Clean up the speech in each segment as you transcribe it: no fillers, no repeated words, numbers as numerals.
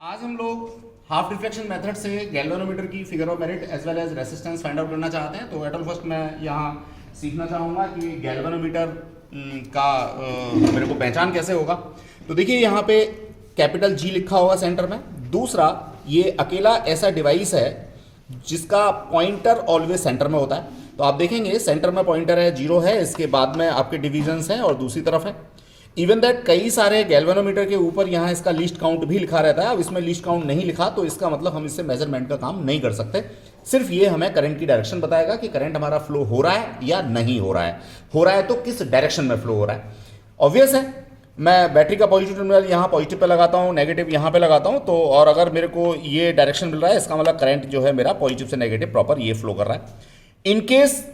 आज हम लोग हाफ रिफ्लेक्शन मेथड से गैल्वेनोमीटर की figure of merit as well as resistance find out करना चाहते हैं। तो एट ऑल फर्स्ट मैं यहाँ सीखना चाहूँगा कि गैल्वेनोमीटर का मेरे को पहचान कैसे होगा। तो देखिए यहाँ पे कैपिटल G लिखा होगा सेंटर में। दूसरा, ये अकेला ऐसा डिवाइस है जिसका पॉइंटर ऑलवेज सेंटर में होता है। तो आप देखेंगे सेंटर में पॉइंटर है, 0 है, इसके बाद में आपके डिविजन्स हैं और दूसरी तरफ है। इवन दैट कई सारे गैल्वेनोमीटर के ऊपर यहाँ इसका लीस्ट काउंट भी लिखा रहता है। अब इसमें लीस्ट काउंट नहीं लिखा तो इसका मतलब हम इससे मेजरमेंट का काम नहीं कर सकते। सिर्फ ये हमें करंट की डायरेक्शन बताएगा कि करंट हमारा फ्लो हो रहा है या नहीं हो रहा है। हो रहा है तो किस डायरेक्शन में फ्लो हो रहा है। ऑब्वियस है, मैं बैटरी का पॉजिटिव टर्मिनल यहाँ पॉजिटिव पे लगाता हूँ, नेगेटिव यहाँ पे लगाता हूँ। तो और अगर मेरे को ये डायरेक्शन मिल रहा है, इसका मतलब करंट जो है मेरा पॉजिटिव से नेगेटिव प्रॉपर ये फ्लो कर रहा है। इन केस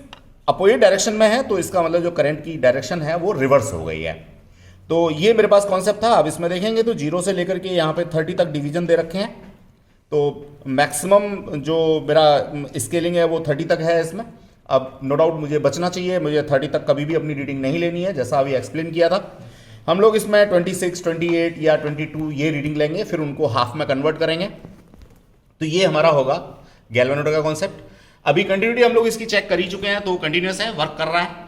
अपोजिट डायरेक्शन में है तो इसका मतलब जो करंट की डायरेक्शन है वो रिवर्स हो गई है। तो ये मेरे पास कॉन्सेप्ट था। अब इसमें देखेंगे तो 0 से लेकर के यहाँ पे 30 तक डिवीजन दे रखे हैं। तो मैक्सिमम जो मेरा स्केलिंग है वो 30 तक है इसमें। अब नो डाउट मुझे बचना चाहिए, मुझे 30 तक कभी भी अपनी रीडिंग नहीं लेनी है, जैसा अभी एक्सप्लेन किया था। हम लोग इसमें 26, 28 या 22 ये रीडिंग लेंगे, फिर उनको हाफ में कन्वर्ट करेंगे। तो ये हमारा होगा गैल्वेनोमीटर का कॉन्सेप्ट। अभी कंटिन्यूटी हम लोग इसकी चेक कर ही चुके हैं, तो कंटिन्यूस है, वर्क कर रहा है।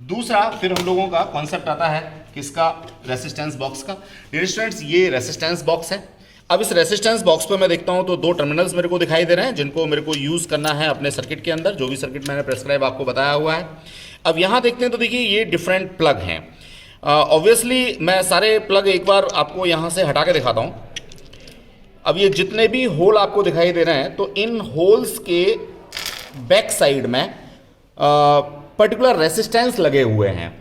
दूसरा फिर हम लोगों का कॉन्सेप्ट आता है किसका, रेसिस्टेंस बॉक्स का। रेजिस्टेंस, ये रेसिस्टेंस बॉक्स है। अब इस रेसिस्टेंस बॉक्स पे मैं देखता हूं तो 2 टर्मिनल्स मेरे को दिखाई दे रहे हैं जिनको मेरे को यूज करना है अपने सर्किट के अंदर, जो भी सर्किट मैंने प्रेस्क्राइब आपको बताया हुआ है। अब यहां देखते हैं तो देखिए ये डिफरेंट प्लग हैं। ऑब्वियसली मैं सारे प्लग एक बार आपको यहां से हटा के दिखाता हूं। अब ये जितने भी होल आपको दिखाई दे रहे हैं, तो इन होल्स के बैक साइड में पर्टिकुलर रेसिस्टेंस लगे हुए हैं।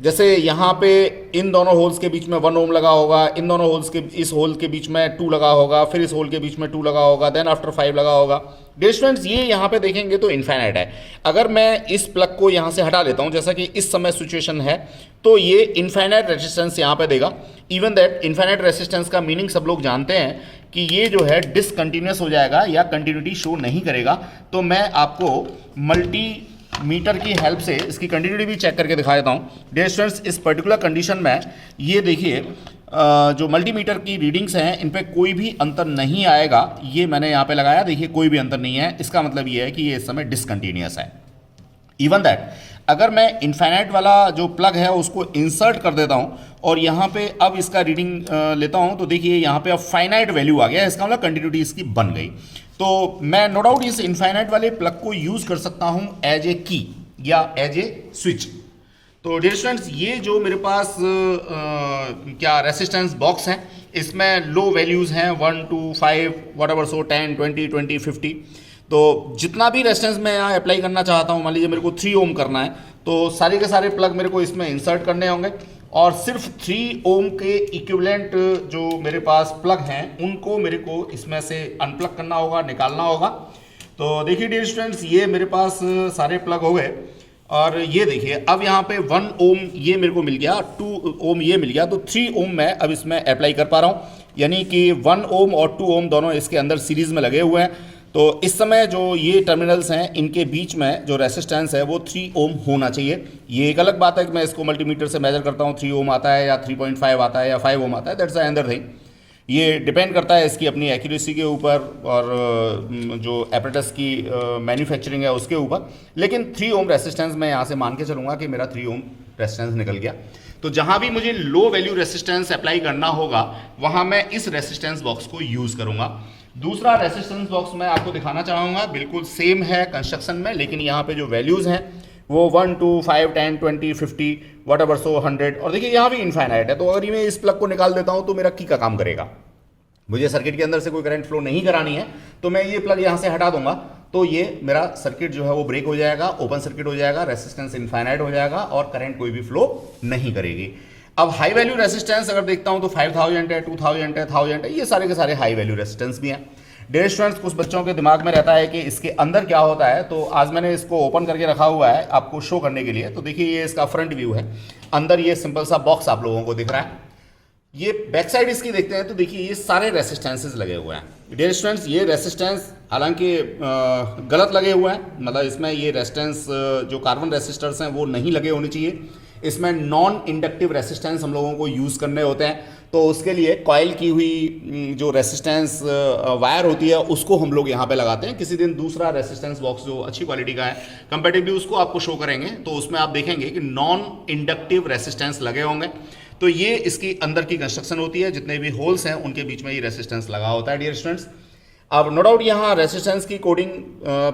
जैसे यहाँ पे इन दोनों होल्स के बीच में 1 ओम लगा होगा, इन दोनों होल्स के इस होल के बीच में 2 लगा होगा, फिर इस होल के बीच में 2 लगा होगा, देन आफ्टर 5 लगा होगा। डिस्टेंस ये यहाँ पे देखेंगे तो इनफाइनाइट है। अगर मैं इस प्लग को यहाँ से हटा देता हूँ, जैसा कि इस समय सिचुएशन है, तो ये इनफाइनाइट रेजिस्टेंस यहाँ पे देगा। इवन दैट इनफाइनाइट रेजिस्टेंस का मीनिंग सब लोग जानते हैं कि ये जो है डिसकंटिन्यूस हो जाएगा या कंटिन्यूटी शो नहीं करेगा। तो मैं आपको मल्टीमीटर की हेल्प से इसकी कंटिन्यूटी भी चेक करके दिखा देता हूँ। डियर स्टूडेंट्स, इस पर्टिकुलर कंडीशन में ये देखिए जो मल्टीमीटर की रीडिंग्स हैं इन पे कोई भी अंतर नहीं आएगा। ये मैंने यहाँ पे लगाया, देखिए कोई भी अंतर नहीं है। इसका मतलब ये है कि ये इस समय डिसकंटिन्यूस है। इवन दैट अगर मैं इनफाइनाइट वाला जो प्लग है उसको इंसर्ट कर देता हूँ और यहाँ पे अब इसका रीडिंग लेता हूँ, तो देखिए यहाँ पे अब फाइनाइट वैल्यू आ गया। इसका मतलब कंटिन्यूटी इसकी बन गई। तो मैं नो डाउट इस इनफाइनाइट वाले प्लग को यूज कर सकता हूँ एज ए की या एज ए स्विच। तो डियर स्टूडेंट्स, ये जो मेरे पास क्या रेसिस्टेंस बॉक्स है, इसमें लो वैल्यूज हैं 1 2 5 व्हाटएवर, सो 10 20 20 50। तो जितना भी रेजिस्टेंस मैं यहाँ अप्लाई करना चाहता हूँ, मान लीजिए मेरे को 3 ओम करना है, तो सारे के सारे प्लग मेरे को इसमें इंसर्ट करने होंगे और सिर्फ 3 ओम के इक्विवेलेंट जो मेरे पास प्लग हैं उनको मेरे को इसमें से अनप्लग करना होगा, निकालना होगा। तो देखिए डियर स्टूडेंट्स, ये मेरे पास सारे प्लग हो गए और ये देखिए अब यहाँ पे 1 ओम ये मेरे को मिल गया, 2 ओम ये मिल गया, तो 3 ओम मैं अब इसमें अप्लाई कर पा रहा हूँ। यानी कि 1 ओम और 2 ओम दोनों इसके अंदर सीरीज में लगे हुए हैं। तो इस समय जो ये टर्मिनल्स हैं इनके बीच में जो रेसिस्टेंस है वो 3 ओम होना चाहिए। ये एक अलग बात है कि मैं इसको मल्टीमीटर से मेजर करता हूँ, 3 ओम आता है या 3.5 आता है या 5 ओम आता है, दैट्स अनदर थिंग। ये डिपेंड करता है इसकी अपनी एक्यूरेसी के ऊपर और जो एपरेटस की मैन्युफैक्चरिंग है उसके ऊपर। लेकिन 3 ओम रेसिस्टेंस मैं यहाँ से मान के चलूँगा कि मेरा 3 ओम रेसिस्टेंस निकल गया। तो जहाँ भी मुझे लो वैल्यू रेसिस्टेंस अप्लाई करना होगा वहाँ मैं इस रेसिस्टेंस बॉक्स को यूज़ करूँगा। दूसरा रेसिस्टेंस बॉक्स मैं आपको दिखाना चाहूँगा, बिल्कुल सेम है कंस्ट्रक्शन में, लेकिन यहाँ पे जो वैल्यूज़ हैं वो 1 2 5 10 20 50 व्हाटएवर, सो 100। और देखिए यहाँ भी इनफाइनाइट है। तो अगर मैं इस प्लग को निकाल देता हूँ तो मेरा की का काम करेगा। मुझे सर्किट के अंदर से कोई करंट फ्लो नहीं करानी है, तो मैं ये प्लग यहाँ से हटा दूंगा तो ये मेरा सर्किट जो है वो ब्रेक हो जाएगा, ओपन सर्किट हो जाएगा, रेसिस्टेंस इनफाइनाइट हो जाएगा और करंट कोई भी फ्लो नहीं करेगी। अब हाई वैल्यू रेसिस्टेंस अगर देखता हूं तो 5000 है, 2000 है, 1000 है, ये सारे के सारे हाई वैल्यू रेसिस्टेंस भी हैं। डियर स्टूडेंट्स, कुछ बच्चों के दिमाग में रहता है कि इसके अंदर क्या होता है, तो आज मैंने इसको ओपन करके रखा हुआ है आपको शो करने के लिए। तो देखिए ये इसका फ्रंट व्यू है, अंदर ये सिंपल सा बॉक्स आप लोगों को दिख रहा है। ये बैक साइड इसकी देखते हैं तो देखिए ये सारे रेसिस्टेंसेस लगे हुए हैं। डियर स्टूडेंट्स, ये रेसिस्टेंस हालांकि गलत लगे हुए हैं, मतलब इसमें ये रेसिस्टेंस जो कार्बन रेसिस्टर्स हैं वो नहीं लगे होने चाहिए। इसमें नॉन इंडक्टिव रेसिस्टेंस हम लोगों को यूज़ करने होते हैं। तो उसके लिए कॉइल की हुई जो रेसिस्टेंस वायर होती है उसको हम लोग यहाँ पे लगाते हैं। किसी दिन दूसरा रेसिस्टेंस बॉक्स जो अच्छी क्वालिटी का है कंपैरेटिवली उसको आपको शो करेंगे, तो उसमें आप देखेंगे कि नॉन इंडक्टिव रेसिस्टेंस लगे होंगे। तो ये इसकी अंदर की कंस्ट्रक्शन होती है, जितने भी होल्स हैं उनके बीच में ये रेसिस्टेंस लगा होता है डियर स्टूडेंट्स। अब नो डाउट यहाँ रेसिस्टेंस की कोडिंग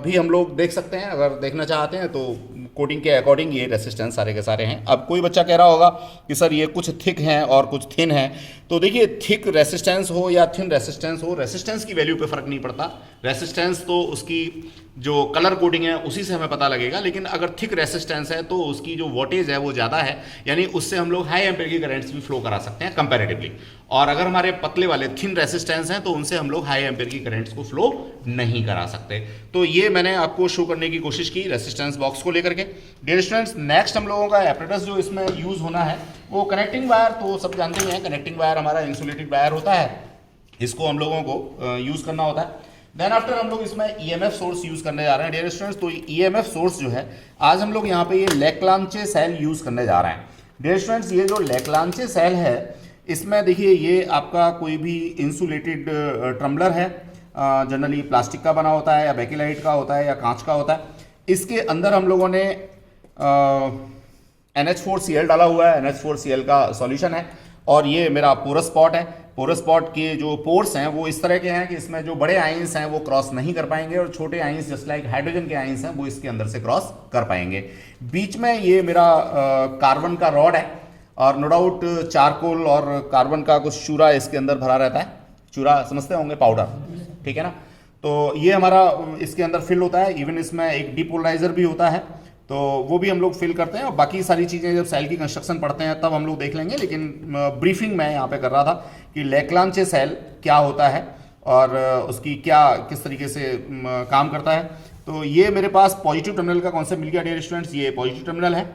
भी हम लोग देख सकते हैं, अगर देखना चाहते हैं तो कोडिंग के अकॉर्डिंग ये रेसिस्टेंस सारे के सारे हैं। अब कोई बच्चा कह रहा होगा कि सर ये कुछ थिक हैं और कुछ थिन है, तो देखिए थिक रेसिस्टेंस हो या थिन रेसिस्टेंस हो, रेसिस्टेंस की वैल्यू पे फर्क नहीं पड़ता। रेसिस्टेंस तो उसकी जो कलर कोडिंग है उसी से हमें पता लगेगा, लेकिन अगर थिक रेसिस्टेंस है तो उसकी जो वोल्टेज है वो ज़्यादा है, यानी उससे हम लोग हाई एम्पेयर की करंट्स भी फ्लो करा सकते हैं कंपैरेटिवली। और अगर हमारे पतले वाले थिन रेसिस्टेंस हैं तो उनसे हम लोग हाई एम्पेयर की करंट्स को फ्लो नहीं करा सकते। तो ये मैंने आपको शो करने की कोशिश की रेसिस्टेंस बॉक्स को लेकर के। डियर स्टूडेंट्स, नेक्स्ट हम लोगों का एपरेटस जो इसमें यूज़ होना है वो कनेक्टिंग वायर, तो सब जानते ही हैं कनेक्टिंग वायर हमारा इंसुलेटेड वायर होता है, इसको हम लोगों को यूज़ करना होता है। देन आफ्टर हम लोग इसमें ईएमएफ सोर्स यूज़ करने जा रहे हैं डियर स्टूडेंट्स। तो ईएमएफ सोर्स जो है आज हम लोग यहाँ पे ये लेक्लांचे सेल यूज़ करने जा रहे हैं डियर स्टूडेंट्स। ये जो लेक्लांचे सेल है इसमें देखिए ये आपका कोई भी इंसुलेटेड ट्रम्बलर है, जनरली प्लास्टिक का बना होता है या बेकिलाइट का होता है या कांच का होता है। इसके अंदर हम लोगों ने NH4Cl डाला हुआ है, NH4Cl का सॉल्यूशन है, और ये मेरा पोरस स्पॉट है। पोरस स्पॉट के जो पोर्स हैं वो इस तरह के हैं कि इसमें जो बड़े आयंस हैं वो क्रॉस नहीं कर पाएंगे, और छोटे आयंस जस्ट लाइक हाइड्रोजन के आयंस हैं वो इसके अंदर से क्रॉस कर पाएंगे। बीच में ये मेरा कार्बन का रॉड है, और नो डाउट चारकोल और कार्बन का कुछ चूरा इसके अंदर भरा रहता है। चूरा समझते होंगे, पाउडर, ठीक है ना। तो ये हमारा इसके अंदर फिल होता है। इवन इसमें एक डिपोलराइजर भी होता है, तो वो भी हम लोग फिल करते हैं। और बाकी सारी चीज़ें जब सेल की कंस्ट्रक्शन पढ़ते हैं तब हम लोग देख लेंगे, लेकिन ब्रीफिंग मैं यहाँ पे कर रहा था कि लेक्लांचे सेल क्या होता है और उसकी क्या किस तरीके से काम करता है। तो ये मेरे पास पॉजिटिव टर्मिनल का कॉन्सेप्ट मिल गया डियर स्टूडेंट्स, ये पॉजिटिव टर्मिनल है।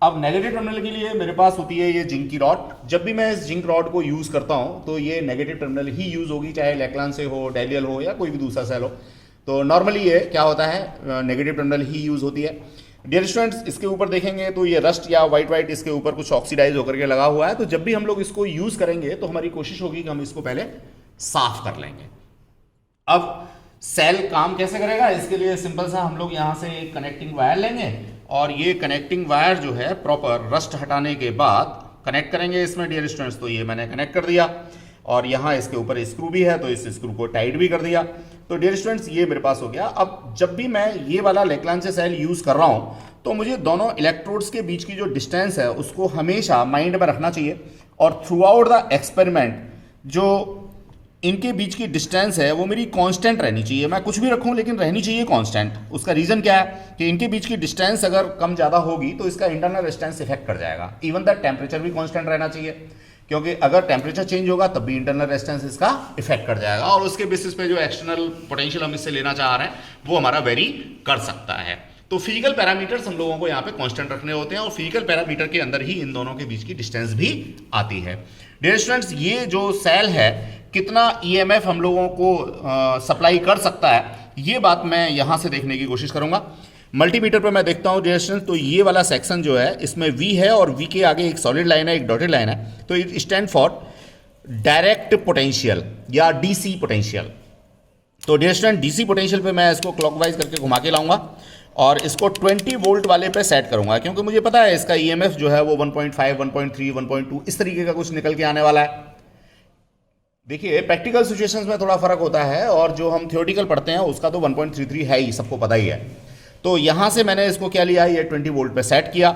अब नेगेटिव टर्मिनल के लिए मेरे पास होती है ये जिंक की रॉड। जब भी मैं इस जिंक रॉड को यूज़ करता हूँ तो ये नेगेटिव टर्मिनल ही यूज़ होगी, चाहे लेक्लान से हो, डेलियल हो या कोई भी दूसरा सेल हो। तो नॉर्मली ये क्या होता है, नेगेटिव टर्मिनल ही यूज़ होती है डियर स्टूडेंट्स। इसके ऊपर देखेंगे तो ये रस्ट या वाइट इसके ऊपर कुछ ऑक्सीडाइज होकर के लगा हुआ है। तो जब भी हम लोग इसको यूज़ करेंगे तो हमारी कोशिश होगी कि हम इसको पहले साफ कर लेंगे। अब सेल काम कैसे करेगा, इसके लिए सिंपल सा हम लोग यहाँ से एक कनेक्टिंग वायर लेंगे, और ये कनेक्टिंग वायर जो है प्रॉपर रस्ट हटाने के बाद कनेक्ट करेंगे इसमें डियर स्टूडेंट्स। तो ये मैंने कनेक्ट कर दिया, और यहाँ इसके ऊपर स्क्रू भी है तो इस स्क्रू को टाइट भी कर दिया। तो डियर स्टूडेंट्स ये मेरे पास हो गया। अब जब भी मैं ये वाला लेक्लांचे सेल यूज़ कर रहा हूँ तो मुझे दोनों इलेक्ट्रोड्स के बीच की जो डिस्टेंस है उसको हमेशा माइंड में रखना चाहिए, और थ्रू आउट द एक्सपेरिमेंट जो इनके बीच की डिस्टेंस है वो मेरी कांस्टेंट रहनी चाहिए। मैं कुछ भी रखूं लेकिन रहनी चाहिए कांस्टेंट। उसका रीज़न क्या है कि इनके बीच की डिस्टेंस अगर कम ज़्यादा होगी तो इसका इंटरनल रेजिस्टेंस इफेक्ट कर जाएगा। इवन द टेम्परेचर भी कांस्टेंट रहना चाहिए, क्योंकि अगर टेम्परेचर चेंज होगा तब भी इंटरनल रेजिस्टेंस इसका इफेक्ट कर जाएगा, और उसके बेसिस पे जो एक्सटर्नल पोटेंशियल हम इससे लेना चाह रहे हैं वो हमारा वेरी कर सकता है। तो फिजिकल पैरामीटर्स हम लोगों को यहाँ पे कांस्टेंट रखने होते हैं, और फिजिकल पैरामीटर के अंदर ही इन दोनों के बीच की डिस्टेंस भी आती है। डियर स्टूडेंट्स, ये जो सेल है कितना ईएमएफ हम लोगों को सप्लाई कर सकता है, ये बात मैं यहाँ से देखने की कोशिश करूँगा। मल्टीमीटर पर मैं देखता हूँ डियर स्टूडेंट्स, तो ये वाला सेक्शन जो है इसमें V है, और V के आगे एक सॉलिड लाइन है, एक डॉटेड लाइन है। तो it stand for direct potential या DC पोटेंशियल। तो डियर स्टूडेंट DC पोटेंशियल पे मैं इसको क्लॉकवाइज करके घुमा के लाऊंगा, और इसको 20 वोल्ट वाले पे सेट करूंगा, क्योंकि मुझे पता है इसका ईएमएफ जो है वो 1.5, 1.3, 1.2 इस तरीके का कुछ निकल के आने वाला है। देखिए प्रैक्टिकल सिचुएशंस में थोड़ा फर्क होता है, और जो हम थियोरेटिकल पढ़ते हैं उसका तो 1.33 है ही, सबको पता ही है। तो यहाँ से मैंने इसको क्या लिया, ये 20 वोल्ट पे सेट किया।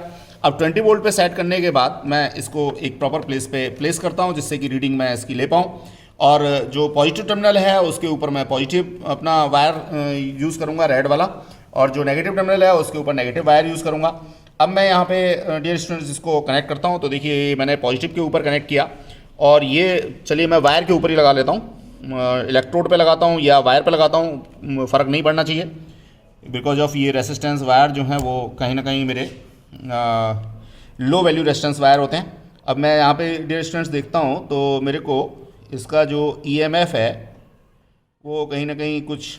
अब 20 वोल्ट पे सेट करने के बाद मैं इसको एक प्रॉपर प्लेस पे प्लेस करता हूँ, जिससे कि रीडिंग मैं इसकी ले पाऊँ। और जो पॉजिटिव टर्मिनल है उसके ऊपर मैं पॉजिटिव अपना वायर यूज़ करूँगा, रेड वाला, और जो नेगेटिव टर्मिनल है उसके ऊपर नेगेटिव वायर यूज़ करूँगा। अब मैं यहाँ पे डियर स्टूडेंट्स इसको कनेक्ट करता हूँ। तो देखिए मैंने पॉजिटिव के ऊपर कनेक्ट किया, और ये चलिए मैं वायर के ऊपर ही लगा लेता हूँ, इलेक्ट्रोड पे लगाता हूँ या वायर पे लगाता हूँ, फ़र्क नहीं पड़ना चाहिए, बिकॉज ऑफ ये रेसिस्टेंस वायर जो हैं वो कहीं ना कहीं मेरे लो वैल्यू रेजिस्टेंस वायर होते हैं। अब मैं यहाँ पे डियर स्टूडेंट्स देखता हूँ तो मेरे को इसका जो ईएमएफ है वो कहीं ना कहीं कुछ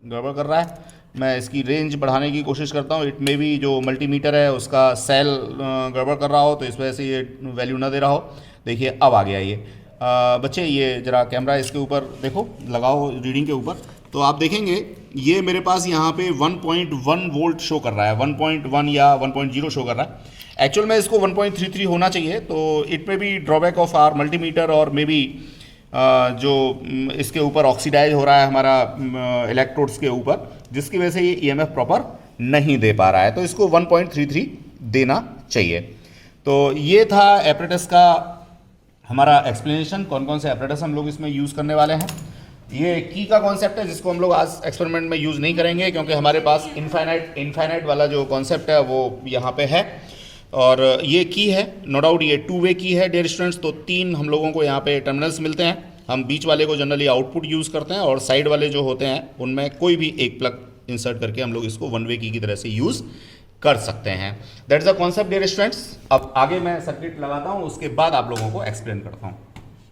गड़बड़ कर रहा है। मैं इसकी रेंज बढ़ाने की कोशिश करता हूँ। इट मे बी जो मल्टीमीटर है उसका सेल गड़बड़ कर रहा हो, तो इस वजह से ये वैल्यू ना दे रहा हो। देखिए अब आ गया ये। बच्चे ये ज़रा कैमरा इसके ऊपर देखो, लगाओ रीडिंग के ऊपर, तो आप देखेंगे ये मेरे पास यहाँ पे 1.1 वोल्ट शो कर रहा है, 1.1 या 1.0 शो कर रहा है। एक्चुअल में इसको 1.33 होना चाहिए, तो इट में भी ड्रॉबैक ऑफ आर मल्टीमीटर और मे बी जो इसके ऊपर ऑक्सीडाइज हो रहा है हमारा इलेक्ट्रोड्स के ऊपर, जिसकी वजह से ये ईएमएफ प्रॉपर नहीं दे पा रहा है, तो इसको 1.33 देना चाहिए। तो ये था एपरेटस का हमारा एक्सप्लेनेशन, कौन कौन से एपरेटस हम लोग इसमें यूज़ करने वाले हैं। ये की का कॉन्सेप्ट है जिसको हम लोग आज एक्सपेरिमेंट में यूज़ नहीं करेंगे, क्योंकि हमारे पास इनफाइनाइट वाला जो कॉन्सेप्ट है वो यहाँ पे है। और ये की है, नो डाउट ये 2 वे की है डियर स्टूडेंट्स। तो 3 हम लोगों को यहाँ पे टर्मिनल्स मिलते हैं। हम बीच वाले को जनरली आउटपुट यूज़ करते हैं, और साइड वाले जो होते हैं उनमें कोई भी एक प्लग इंसर्ट करके हम लोग इसको 1 वे की तरह से यूज़ कर सकते हैं। That is the concept dear students. अब आगे मैं सर्किट लगाता हूँ, उसके बाद आप लोगों को एक्सप्लेन करता हूँ।